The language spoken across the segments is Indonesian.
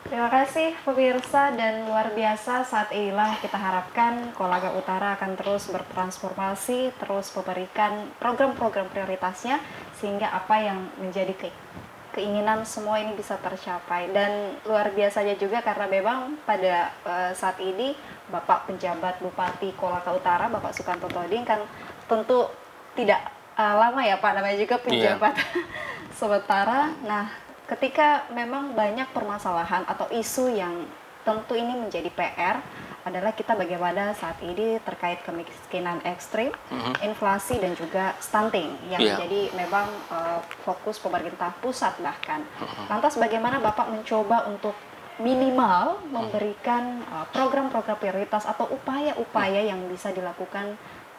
Terima kasih pemirsa, dan luar biasa saat inilah kita harapkan Kolaga Utara akan terus bertransformasi, terus memberikan program-program prioritasnya sehingga apa yang menjadi keinginan semua ini bisa tercapai. Dan luar biasanya juga karena memang pada saat ini Bapak Penjabat Bupati Kolaga Utara, Bapak Sukanto Toding kan tentu tidak lama ya Pak, namanya juga penjabat sementara. Nah, ketika memang banyak permasalahan atau isu yang tentu ini menjadi PR adalah kita bagaimana saat ini terkait kemiskinan ekstrim, inflasi dan juga stunting yang menjadi memang fokus pemerintah pusat bahkan. Lantas bagaimana Bapak mencoba untuk minimal memberikan program-program prioritas atau upaya-upaya yang bisa dilakukan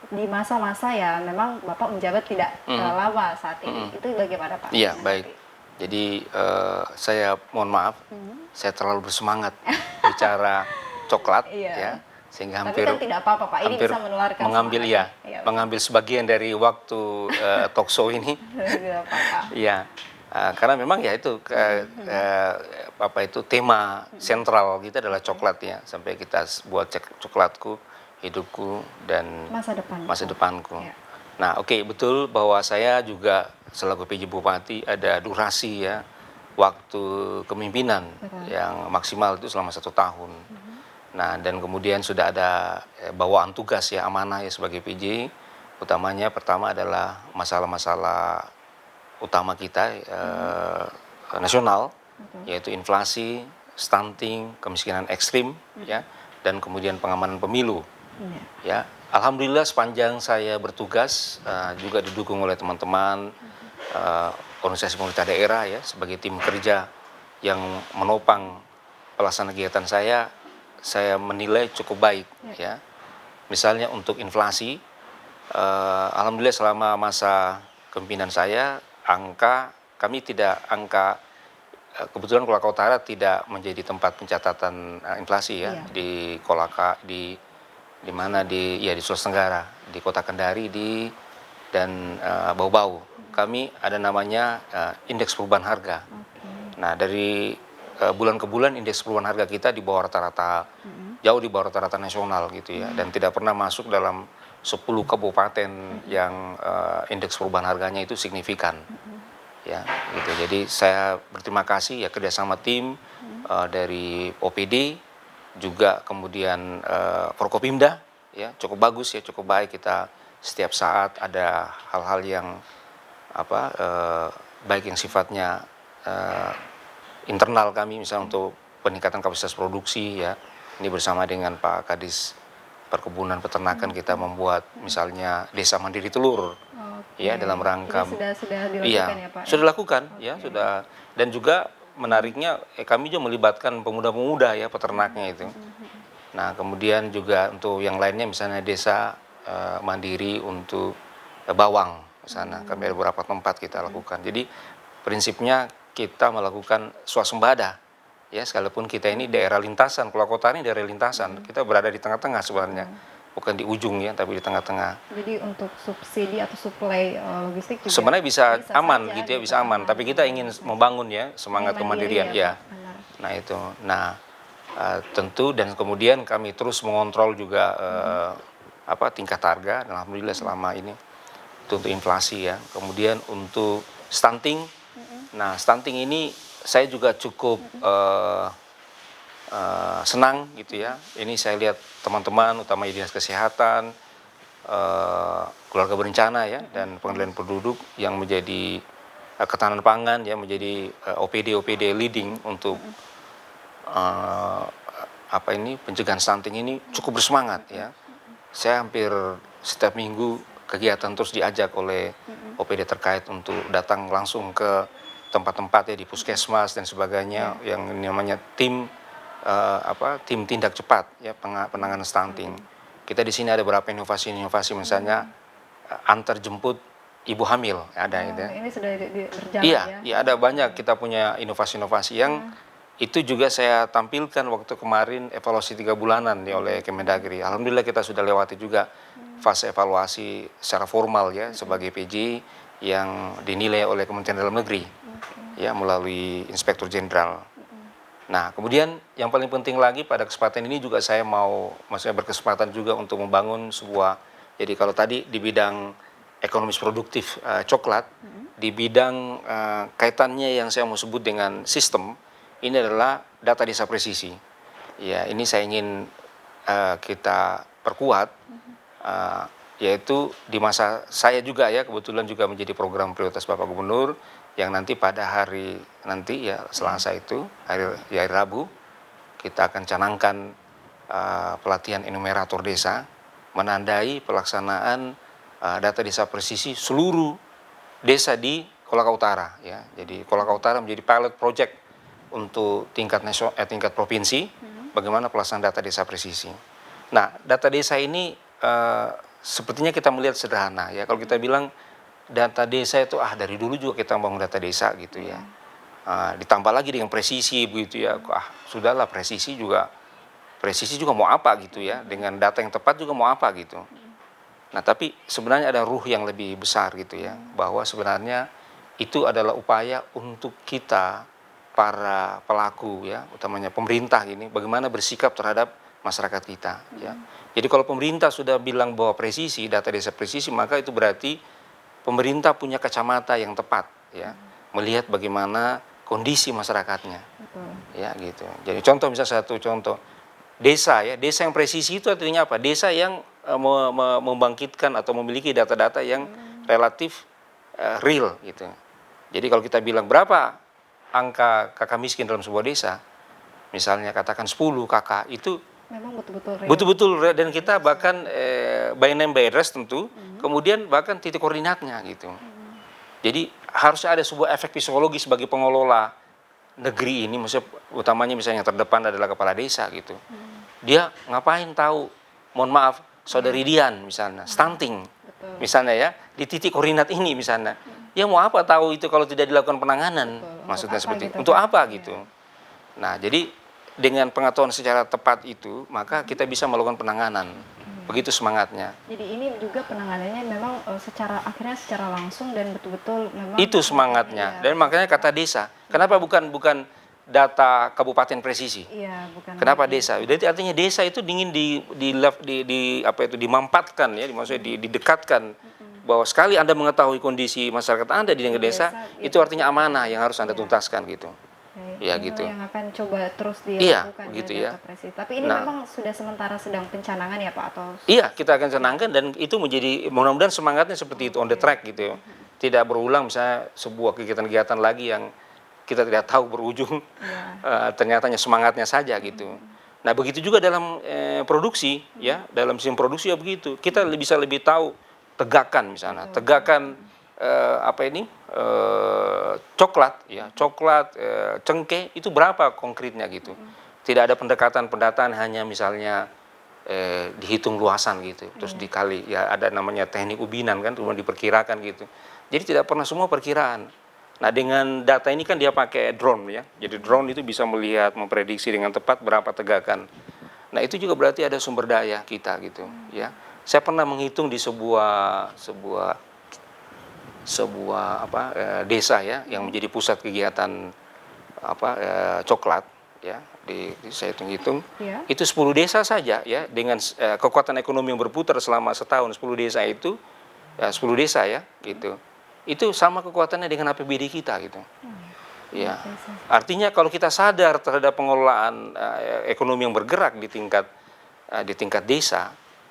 di masa-masa ya memang Bapak menjabat tidak lama saat ini. Itu bagaimana Pak? Iya, baik. Jadi saya mohon maaf, saya terlalu bersemangat bicara coklat, ya, sehingga hampir. Tapi kan tidak apa-apa Pak, ini bisa menularkan mengambil mengambil sebagian dari waktu talk show ini. Iya, karena memang ya itu apa itu tema sentral kita adalah coklat ya, sampai kita buat coklatku, hidupku dan masa depanku. Ya. Nah, oke, betul bahwa saya juga selaku PJ Bupati ada durasi ya, waktu kepemimpinan yang maksimal itu selama 1 tahun. Nah, dan kemudian sudah ada bawaan tugas ya, amanah ya sebagai PJ, utamanya pertama adalah masalah-masalah utama kita nasional, yaitu inflasi, stunting, kemiskinan ekstrim ya, dan kemudian pengamanan pemilu. Ya, alhamdulillah sepanjang saya bertugas juga didukung oleh teman-teman organisasi pemerintah daerah ya sebagai tim kerja yang menopang pelaksanaan kegiatan saya menilai cukup baik ya. Misalnya untuk inflasi, alhamdulillah selama masa kepemimpinan saya kebetulan Kolaka Utara tidak menjadi tempat pencatatan inflasi ya di Kolaka di mana di Sulawesi Tenggara, di Kota Kendari dan Bau-Bau. Kami ada namanya indeks perubahan harga. Nah, dari bulan ke bulan indeks perubahan harga kita di bawah rata-rata, jauh di bawah rata-rata nasional gitu ya, dan tidak pernah masuk dalam 10 kabupaten yang indeks perubahan harganya itu signifikan. Ya, gitu. Jadi saya berterima kasih ya kerjasama tim dari OPD, juga kemudian Forkopimda ya, cukup bagus ya, cukup baik. Kita setiap saat ada hal-hal yang baik yang sifatnya internal kami, misalnya untuk peningkatan kapasitas produksi ya, ini bersama dengan Pak Kadis Perkebunan Peternakan kita membuat misalnya desa mandiri telur ya, dalam rangka sudah dilakukan ya Pak? Sudah dilakukan ya, sudah. Dan juga menariknya kami juga melibatkan pemuda-pemuda ya, peternaknya itu. Nah, kemudian juga untuk yang lainnya misalnya desa mandiri untuk bawang di sana. Kami ada beberapa tempat kita lakukan. Jadi prinsipnya kita melakukan swasembada ya, sekalipun kita ini daerah lintasan, Kolaka Utara ini daerah lintasan. Kita berada di tengah-tengah sebenarnya. Bukan di ujung ya, tapi di tengah-tengah. Jadi untuk subsidi atau suplai logistik juga sebenarnya bisa aman gitu ya, bisa aman. Tapi kita ingin membangun ya semangat kemandirian ya. Nah itu, tentu, dan kemudian kami terus mengontrol juga tingkat harga. Dan alhamdulillah selama ini itu untuk inflasi ya. Kemudian untuk stunting, nah stunting ini saya juga cukup senang gitu ya. Ini saya lihat teman-teman, utamanya dinas kesehatan, keluarga berencana ya, dan pengendalian penduduk yang menjadi ketahanan pangan ya, menjadi OPD leading untuk pencegahan stunting ini cukup bersemangat ya. Saya hampir setiap minggu kegiatan terus diajak oleh OPD terkait untuk datang langsung ke tempat-tempat ya, di puskesmas dan sebagainya yang namanya tim tindak cepat ya, penanganan stunting. Kita di sini ada beberapa inovasi misalnya antar jemput ibu hamil ada gitu ya. Ini sudah berjalan ya. Iya, ada banyak kita punya inovasi-inovasi yang itu juga saya tampilkan waktu kemarin evaluasi 3 bulanan ya oleh Kemendagri. Alhamdulillah kita sudah lewati juga fase evaluasi secara formal ya sebagai PJ yang dinilai oleh Kementerian Dalam Negeri ya, melalui Inspektur Jenderal. Nah, kemudian yang paling penting lagi pada kesempatan ini juga saya mau, maksudnya berkesempatan juga untuk membangun sebuah, jadi kalau tadi di bidang ekonomis produktif coklat, di bidang kaitannya yang saya mau sebut dengan sistem, ini adalah data desa presisi. Ya, ini saya ingin kita perkuat, yaitu di masa saya juga ya, kebetulan juga menjadi program prioritas Bapak Gubernur, yang nanti pada hari nanti ya Selasa itu hari Rabu kita akan canangkan pelatihan enumerator desa menandai pelaksanaan data desa presisi seluruh desa di Kolaka Utara ya. Jadi Kolaka Utara menjadi pilot project untuk tingkat nasional, tingkat provinsi bagaimana pelaksanaan data desa presisi. Nah, data desa ini sepertinya kita melihat sederhana ya. Kalau kita bilang data desa itu dari dulu juga kita bangun data desa gitu ya. Ditambah lagi dengan presisi begitu ya. Sudahlah presisi juga mau apa gitu ya. Dengan data yang tepat juga mau apa gitu. Nah, tapi sebenarnya ada ruh yang lebih besar gitu ya. Bahwa sebenarnya itu adalah upaya untuk kita para pelaku ya, utamanya pemerintah ini bagaimana bersikap terhadap masyarakat kita ya. Jadi kalau pemerintah sudah bilang bahwa presisi, data desa presisi, maka itu berarti pemerintah punya kacamata yang tepat ya, melihat bagaimana kondisi masyarakatnya. Ya gitu. Jadi contoh, misalnya satu contoh desa ya, desa yang presisi itu artinya apa? Desa yang membangkitkan atau memiliki data-data yang relatif real gitu. Jadi kalau kita bilang berapa angka kakak miskin dalam sebuah desa, misalnya katakan 10 kakak, itu memang betul-betul real. Betul-betul, dan kita bahkan by name by address tentu, kemudian bahkan titik koordinatnya gitu. Jadi harus ada sebuah efek psikologis bagi pengelola negeri ini, maksudnya utamanya misalnya yang terdepan adalah kepala desa gitu. Dia ngapain tahu, mohon maaf, saudari Dian misalnya, stunting, misalnya ya, di titik koordinat ini misalnya. Ya mau apa tahu itu kalau tidak dilakukan penanganan, maksudnya seperti itu. Untuk apa gitu. Nah, jadi dengan pengetahuan secara tepat itu, maka kita bisa melakukan penanganan. Begitu semangatnya. Jadi ini juga penanganannya memang akhirnya secara langsung dan betul-betul memang itu semangatnya. Ya. Dan makanya kata desa. Kenapa bukan data kabupaten presisi? Iya, bukan. Kenapa desa? Jadi artinya desa itu ingin dimampatkan ya, maksudnya didekatkan bahwa sekali Anda mengetahui kondisi masyarakat Anda di desa, itu artinya amanah yang harus Anda tuntaskan gitu. Ya gitu. Yang akan coba terus dilakukan gitu ya. Tapi ini memang sudah sementara sedang pencanangan ya Pak, atau? Iya, kita akan canangkan dan itu menjadi, mudah-mudahan semangatnya seperti itu, on the track gitu. Tidak berulang misalnya sebuah kegiatan-kegiatan lagi yang kita tidak tahu berujung ternyata semangatnya saja gitu. Nah, begitu juga dalam produksi ya, dalam sistem produksi ya begitu. Kita bisa lebih tahu tegakan misalnya, coklat ya, cengkeh itu berapa konkretnya gitu. Tidak ada pendataan hanya misalnya dihitung luasan gitu, terus dikali ya, ada namanya teknik ubinan kan, cuma diperkirakan gitu. Jadi tidak pernah semua perkiraan. Nah, dengan data ini kan dia pakai drone ya. Jadi drone itu bisa melihat, memprediksi dengan tepat berapa tegakan. Nah, itu juga berarti ada sumber daya kita gitu ya. Saya pernah menghitung di sebuah desa ya yang menjadi pusat kegiatan coklat ya, saya hitung itu 10 desa saja ya, dengan kekuatan ekonomi yang berputar selama setahun, 10 desa itu ya, 10 desa ya gitu, itu sama kekuatannya dengan APBD kita gitu. Ya, artinya kalau kita sadar terhadap pengelolaan ekonomi yang bergerak di tingkat desa,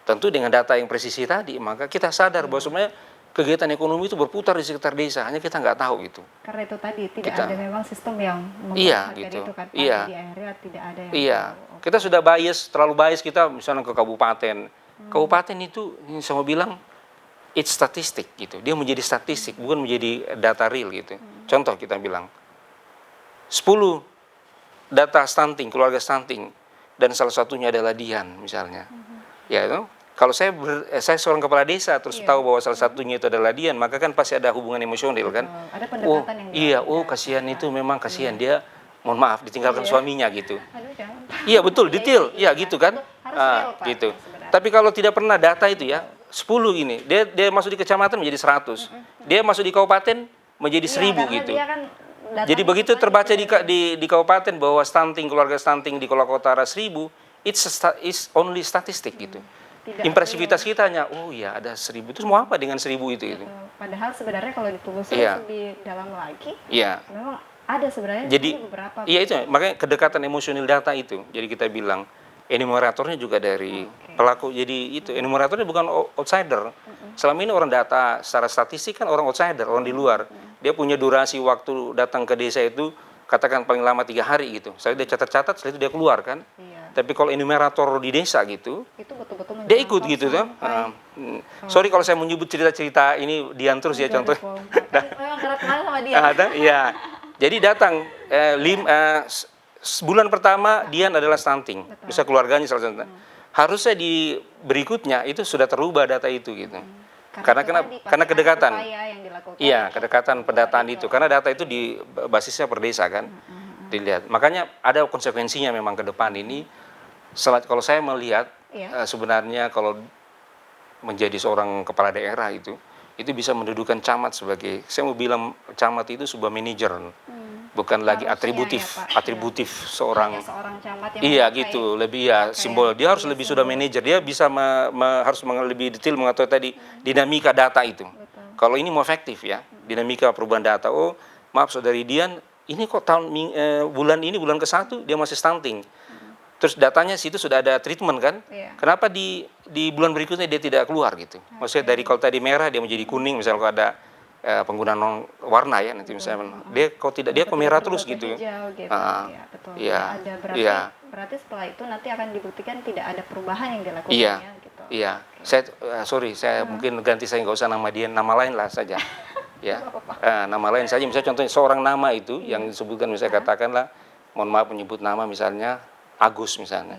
tentu dengan data yang presisi tadi, maka kita sadar bahwa sebenarnya kegiatan ekonomi itu berputar di sekitar desa, hanya kita nggak tahu gitu. Karena itu tadi tidak ada memang sistem yang memperhatikan gitu. Itu kan, Pak, di area tidak ada yang kita sudah terlalu bias kita misalnya ke kabupaten. Kabupaten itu saya mau bilang it's statistik gitu. Dia menjadi statistik, bukan menjadi data real gitu. Contoh kita bilang 10 data stunting, keluarga stunting, dan salah satunya adalah Dian misalnya. Ya itu. Kalau saya seorang kepala desa terus tahu bahwa salah satunya itu adalah Dian, maka kan pasti ada hubungan emosional kan. Ada pendekatan yang kasihan itu, memang kasihan dia, mohon maaf ditinggalkan suaminya gitu. Iya betul, detail, iya gitu kan. Gitu. Tapi kalau tidak pernah data itu ya, 10 ini, dia masuk di kecamatan menjadi 100. Dia masuk di kabupaten menjadi 1000 gitu. Dia kan Jadi begitu terbaca di kabupaten bahwa stunting, keluarga stunting di Kolaka Utara 1000, it's only statistik gitu. Impresivitas kita hanya, oh ya ada 1000, itu mau apa dengan 1000 itu? Padahal sebenarnya kalau ditelusuri lebih dalam lagi, memang ada sebenarnya beberapa. Iya itu, makanya kedekatan emosional data itu. Jadi kita bilang enumeratornya juga dari pelaku. Jadi itu enumeratornya bukan outsider. Selama ini orang data secara statistik kan orang outsider, orang di luar. Dia punya durasi waktu datang ke desa itu katakan paling lama 3 hari gitu. Saya dia catat-catat, setelah itu dia keluar kan. Tapi kalau enumerator di desa gitu, itu betul-betul dia ikut gitu kan. Sorry kalau saya menyebut cerita-cerita ini Dian terus ya contoh. Memang kerap sama dia. Iya. Jadi datang bulan pertama Dian adalah stunting. Bisa keluarganya salah satu. Harusnya di berikutnya itu sudah terubah data itu gitu. Karena kedekatan. Iya, kedekatan pendataan itu. Karena data itu di basisnya per desa kan. Dilihat. Makanya ada konsekuensinya memang ke depan ini. Kalau saya melihat sebenarnya kalau menjadi seorang kepala daerah itu bisa mendudukan camat sebagai, saya mau bilang camat itu sebuah manajer, bukan lagi atributif seorang camat yang iya gitu, lebih simbol. Dia harus lebih sudah manajer, dia bisa harus lebih detail mengatur tadi dinamika data itu. Kalau ini mau efektif ya, dinamika perubahan data. Oh maaf saudari Dian, ini kok bulan ke-1 dia masih stunting. Terus datanya situ sudah ada treatment kan? Kenapa di bulan berikutnya dia tidak keluar gitu? Maksudnya dari kalau tadi merah dia menjadi kuning, misalnya kalau ada penggunaan warna ya nanti misalnya dia kok merah terus gitu. Berarti setelah itu nanti akan dibuktikan tidak ada perubahan yang dilakukan gitu. Iya. Saya mungkin ganti, saya nggak usah nama dia, nama lain lah saja. Ya. Nama lain saja, misalnya contohnya seorang nama itu yang disebutkan, misalnya katakanlah mohon maaf menyebut nama misalnya Agus misalnya.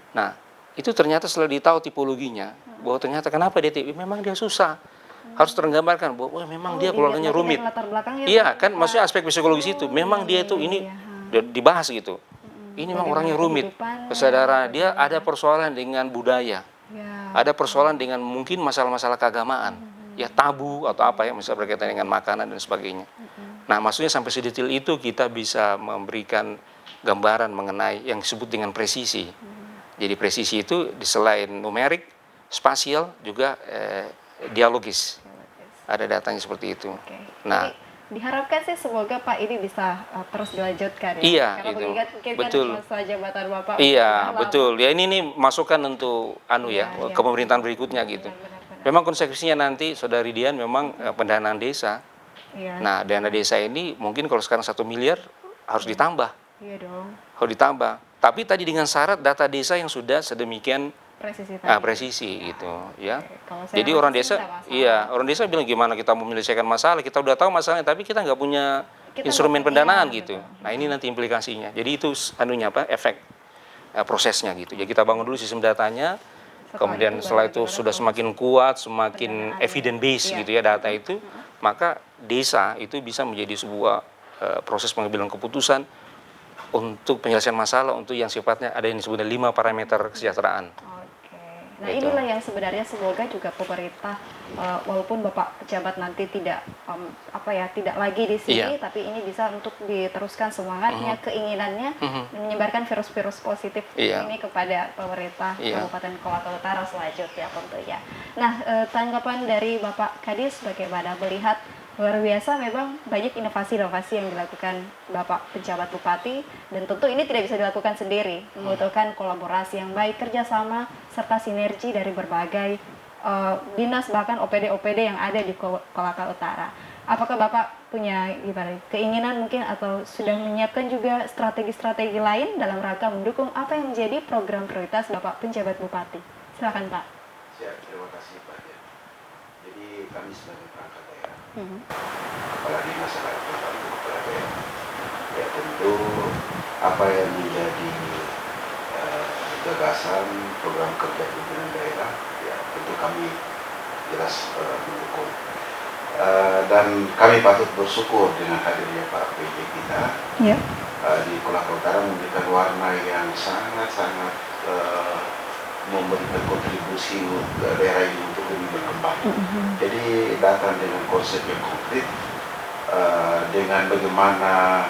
Nah, itu ternyata setelah ditahu tipologinya, bahwa ternyata kenapa dia memang dia susah. Harus tergambarkan bahwa memang dia keluarganya rumit. Iya, kan maksudnya aspek psikologis itu. Memang dia itu ini dibahas gitu. Ini memang orangnya rumit. Kesadaran dia ada persoalan dengan budaya. Ada persoalan dengan mungkin masalah-masalah keagamaan. Ya tabu atau apa ya, misalnya berkaitan dengan makanan dan sebagainya. Nah, maksudnya sampai sedetail itu kita bisa memberikan gambaran mengenai yang disebut dengan presisi. Jadi presisi itu selain numerik, spasial juga dialogis. Ada datanya seperti itu. Nah, diharapkan sih semoga Pak ini bisa terus dilanjutkan ya. Iya, karena mungkin betul. Kan masa jabatan Bapak. Iya, betul. Ya ini masukan untuk ke pemerintahan berikutnya gitu. Memang konsekuensinya nanti saudari Dian memang pendanaan desa. Nah, dana desa ini mungkin kalau sekarang 1 miliar harus ditambah. Iya dong. Harus ditambah. Tapi tadi dengan syarat data desa yang sudah sedemikian presisi gitu ya. Jadi orang desa bilang gimana kita mau menyelesaikan masalah, kita udah tahu masalahnya tapi kita nggak punya instrumen pendanaan gitu. Nah, ini nanti implikasinya. Jadi itu efek prosesnya gitu. Jadi kita bangun dulu sistem datanya. Kemudian setelah itu sudah semakin kuat, semakin evidence base gitu ya data itu, maka desa itu bisa menjadi sebuah proses pengambilan keputusan untuk penyelesaian masalah, untuk yang sifatnya ada yang disebutnya 5 parameter kesejahteraan. Nah, inilah yang sebenarnya semoga juga pemerintah walaupun Bapak pejabat nanti tidak tidak lagi di sini, tapi ini bisa untuk diteruskan semangatnya, keinginannya menyebarkan virus-virus positif ini kepada pemerintah Kabupaten Kolaka Utara selanjutnya tentunya. Nah, tanggapan dari Bapak Kadis bagaimana melihat luar biasa memang banyak inovasi-inovasi yang dilakukan Bapak pejabat Bupati, dan tentu ini tidak bisa dilakukan sendiri, membutuhkan kolaborasi yang baik, kerjasama serta sinergi dari berbagai dinas bahkan OPD-OPD yang ada di Kolaka Utara. Apakah Bapak punya keinginan mungkin atau sudah menyiapkan juga strategi-strategi lain dalam rangka mendukung apa yang menjadi program prioritas Bapak penjabat Bupati? Silakan Pak. Siap, terima kasih Pak. Jadi kami sebagai perangkat daerah, kepala dinas atau kepala daerah, ya tentu apa yang menjadi gagasan program kerja pimpinan daerah, ya tentu kami jelas mendukung. Dan kami patut bersyukur dengan hadirnya Pak PJ kita di Kolaka Utara, memberikan warna yang sangat-sangat memberikan kontribusi daerah ini untuk lebih berkembang. Jadi datang dengan konsep yang konkret, dengan bagaimana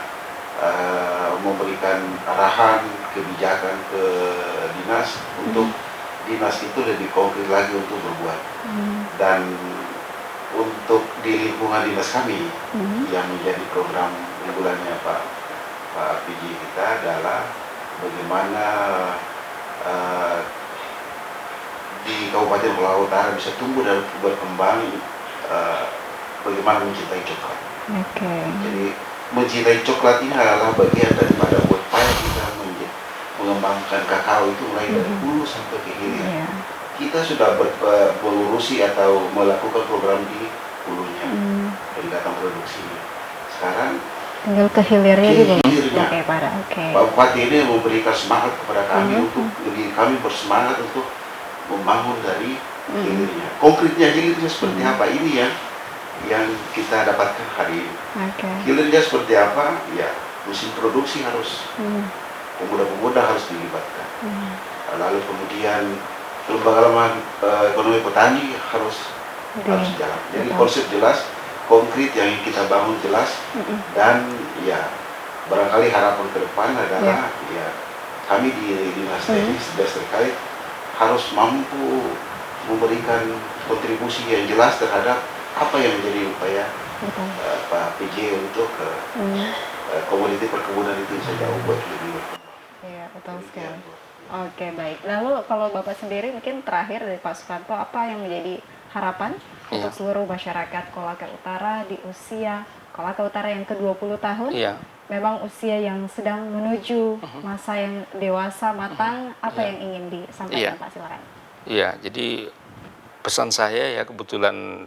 memberikan arahan kebijakan ke dinas untuk dinas itu lebih konkret lagi untuk berbuat. Dan untuk di lingkungan dinas kami yang menjadi program unggulannya Pak PJ kita adalah bagaimana di Kabupaten Pulau Utara bisa tumbuh dan berkembang, bagaimana mencintai coklat. Jadi mencintai coklat ini adalah bagian daripada upaya kita mengembangkan kakao itu mulai dari hulu sampai ke hilir. Kita sudah mengurusi atau melakukan program di hulunya, peningkatan produksinya. Sekarang tinggal ke hilirnya juga. Pak Bupati ini memberikan semangat kepada kami untuk kami bersemangat untuk membangun dari hilirnya. Konkretnya hilirnya seperti apa, ini yang kita dapatkan hari ini. Hilirnya seperti apa? Ya, mesin produksi harus, pemuda-pemuda harus dilibatkan. Lalu kemudian lembaga-lembaga ekonomi petani harus jalan. Jadi konsep jelas, konkret yang kita bangun jelas, dan ya barangkali harapan ke depan adalah ya kami di dinas teknis terkait harus mampu memberikan kontribusi yang jelas terhadap apa yang menjadi upaya Pak PJ untuk komoditi perkebunan itu bisa jauh buat lebih berkembang. Iya, betul sekali. Oke, baik. Lalu kalau Bapak sendiri mungkin terakhir dari Pak Sukanto, apa yang menjadi harapan untuk seluruh masyarakat Kolaka Utara di usia Kolaka Utara yang ke-20 tahun? Memang usia yang sedang menuju masa yang dewasa, matang, apa yang ingin disampaikan Pak? Silakan. Iya, jadi pesan saya ya kebetulan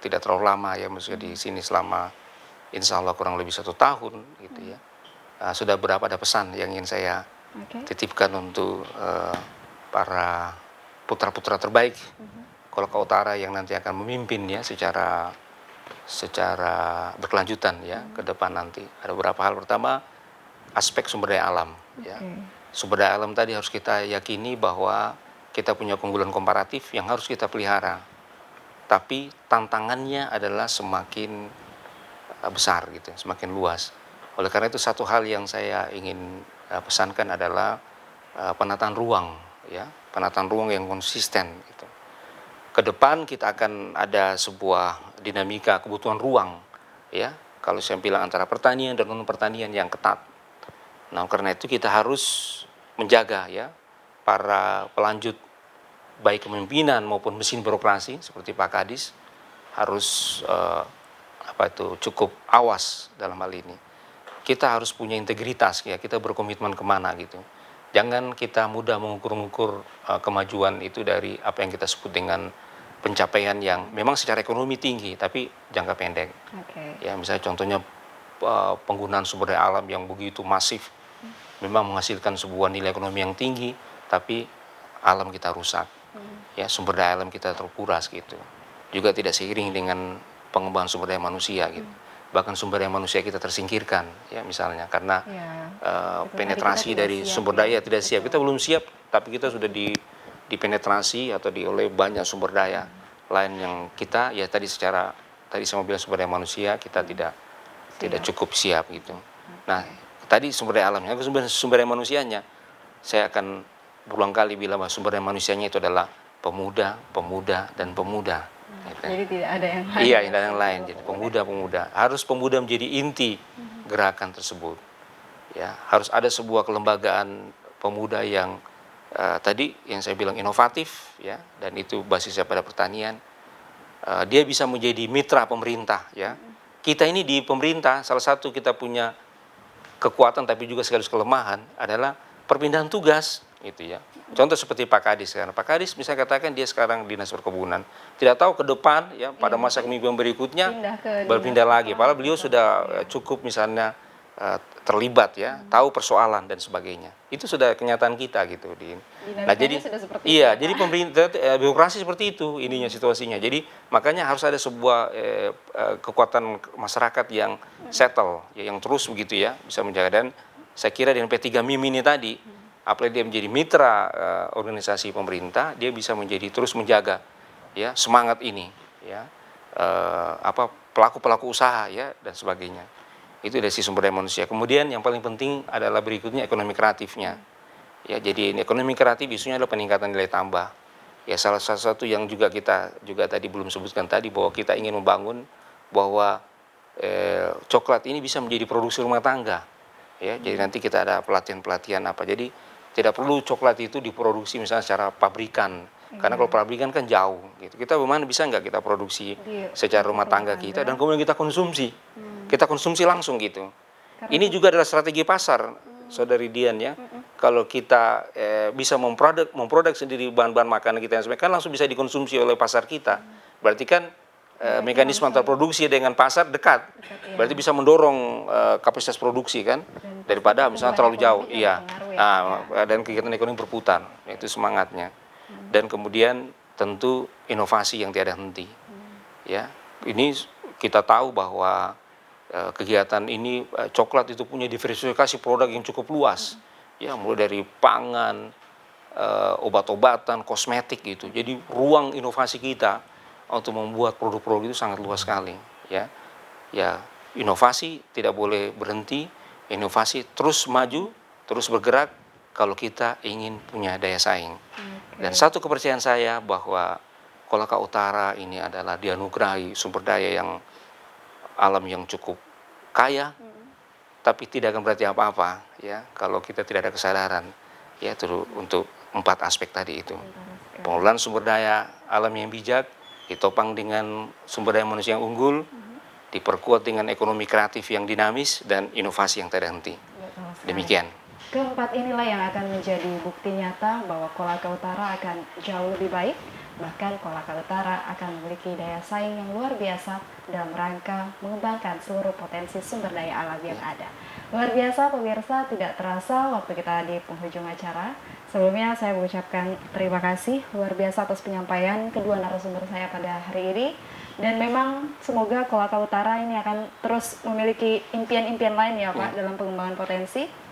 tidak terlalu lama ya, maksudnya di sini selama insya Allah kurang lebih 1 tahun gitu ya. Sudah berapa ada pesan yang ingin saya titipkan untuk para putra-putra terbaik Kolaka Utara yang nanti akan memimpin ya secara berkelanjutan ya ke depan nanti. Ada beberapa hal. Pertama, aspek sumber daya alam ya. Sumber daya alam tadi harus kita yakini bahwa kita punya keunggulan komparatif yang harus kita pelihara. Tapi tantangannya adalah semakin besar gitu, semakin luas. Oleh karena itu satu hal yang saya ingin pesankan adalah penataan ruang ya, penataan ruang yang konsisten gitu. Ke depan kita akan ada sebuah dinamika kebutuhan ruang ya, kalau saya bilang antara pertanian dan non pertanian yang ketat. Nah, karena itu kita harus menjaga ya para pelanjut baik kepemimpinan maupun mesin birokrasi seperti Pak Kadis harus cukup awas dalam hal ini. Kita harus punya integritas ya, kita berkomitmen kemana gitu. Jangan kita mudah mengukur-ukur kemajuan itu dari apa yang kita sebut dengan pencapaian yang memang secara ekonomi tinggi tapi jangka pendek. Ya, misalnya contohnya penggunaan sumber daya alam yang begitu masif, memang menghasilkan sebuah nilai ekonomi yang tinggi tapi alam kita rusak. Ya, sumber daya alam kita terkuras gitu. Juga tidak seiring dengan pengembangan sumber daya manusia gitu. Bahkan sumber daya manusia kita tersingkirkan ya, misalnya karena penetrasi dari sumber daya tidak siap. Kita belum siap tapi kita sudah dipenetrasi atau oleh banyak sumber daya lain yang kita ya tadi saya mau bilang sumber daya manusia kita tidak cukup siap gitu. Nah, tadi sumber daya alamnya, sumber daya manusianya saya akan berulang kali bilang bahwa sumber daya manusianya itu adalah pemuda dan pemuda. Jadi tidak ada yang lain. Iya, tidak ada yang lain. Jadi pemuda. Harus pemuda menjadi inti gerakan tersebut. Ya, harus ada sebuah kelembagaan pemuda yang tadi yang saya bilang inovatif ya, dan itu basisnya pada pertanian. Dia bisa menjadi mitra pemerintah ya. Kita ini di pemerintah salah satu kita punya kekuatan tapi juga sekaligus kelemahan adalah perpindahan tugas gitu ya. Contoh seperti Pak Kadis sekarang. Pak Kadis bisa katakan dia sekarang dinas perkebunan. Tidak tahu ke depan ya pada masa kepemimpinan berikutnya berpindah lagi. Padahal beliau sudah cukup misalnya terlibat ya, tahu persoalan dan sebagainya. Itu sudah kenyataan kita gitu di. Nah, jadi iya, jadi pemerintah birokrasi seperti itu ininya situasinya. Jadi makanya harus ada sebuah kekuatan masyarakat yang settle ya, yang terus begitu ya, bisa menjaga. Dan saya kira dengan P3 MIM ini tadi apalagi dia menjadi mitra organisasi pemerintah, dia bisa menjadi terus menjaga ya semangat ini ya pelaku-pelaku usaha ya dan sebagainya. Itu dari sisi sumber daya manusia. Kemudian yang paling penting adalah berikutnya ekonomi kreatifnya. Ya, jadi ekonomi kreatif isunya adalah peningkatan nilai tambah. Ya, salah satu yang juga kita juga tadi belum sebutkan tadi bahwa kita ingin membangun bahwa coklat ini bisa menjadi produksi rumah tangga. Ya, jadi nanti kita ada pelatihan-pelatihan apa. Jadi tidak perlu coklat itu diproduksi misalnya secara pabrikan. Karena kalau pabrikan kan jauh gitu. Kita bagaimana bisa nggak kita produksi secara rumah tangga kita dan kemudian kita konsumsi. Kita konsumsi langsung gitu. Ini juga adalah strategi pasar, Saudari Dian ya. Kalau kita bisa memproduk sendiri bahan-bahan makanan kita yang sebenarnya kan langsung bisa dikonsumsi oleh pasar kita. Berarti kan mekanisme antar produksi dengan pasar dekat. Berarti bisa mendorong kapasitas produksi kan daripada misalnya terlalu jauh. Iya. Dan kegiatan ekonomi berputar. Itu semangatnya. Dan kemudian tentu inovasi yang tiada henti. Ya. Ini kita tahu bahwa kegiatan ini coklat itu punya diversifikasi produk yang cukup luas. Ya, mulai dari pangan, obat-obatan, kosmetik gitu. Jadi ruang inovasi kita untuk membuat produk-produk itu sangat luas sekali, ya. Ya, inovasi tidak boleh berhenti, inovasi terus maju, terus bergerak kalau kita ingin punya daya saing. Dan satu kepercayaan saya bahwa Kolaka Utara ini adalah dianugerahi sumber daya yang alam yang cukup kaya, tapi tidak akan berarti apa-apa ya kalau kita tidak ada kesadaran ya untuk 4 aspek tadi itu. Pengelolaan sumber daya alam yang bijak, ditopang dengan sumber daya manusia yang unggul, diperkuat dengan ekonomi kreatif yang dinamis dan inovasi yang tidak henti. Demikian. Keempat inilah yang akan menjadi bukti nyata bahwa Kolaka Utara akan jauh lebih baik. Bahkan Kolaka Utara akan memiliki daya saing yang luar biasa dalam rangka mengembangkan seluruh potensi sumber daya alam yang ada. Luar biasa pemirsa, tidak terasa waktu kita di penghujung acara. Sebelumnya saya mengucapkan terima kasih luar biasa atas penyampaian kedua narasumber saya pada hari ini. Dan memang semoga Kolaka Utara ini akan terus memiliki impian-impian lain ya Pak dalam pengembangan potensi.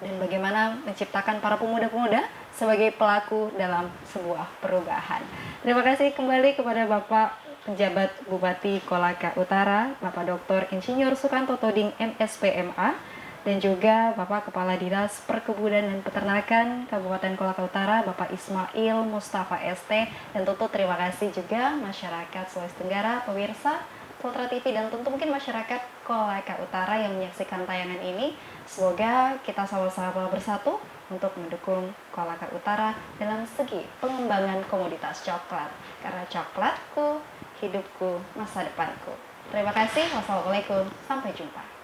Dan bagaimana menciptakan para pemuda-pemuda sebagai pelaku dalam sebuah perubahan. Terima kasih kembali kepada Bapak Penjabat Bupati Kolaka Utara, Bapak Dr. Insinyur Sukanto Toding MSPMA, dan juga Bapak Kepala Dinas Perkebunan dan Peternakan Kabupaten Kolaka Utara, Bapak Ismail Mustafa ST, dan tentu terima kasih juga masyarakat Sulawesi Tenggara, pemirsa Sultra TV, dan tentu mungkin masyarakat Kolaka Utara yang menyaksikan tayangan ini. Semoga kita sama-sama bersatu untuk mendukung Kolaka Utara dalam segi pengembangan komoditas coklat. Karena coklatku, hidupku, masa depanku. Terima kasih. Wassalamualaikum. Sampai jumpa.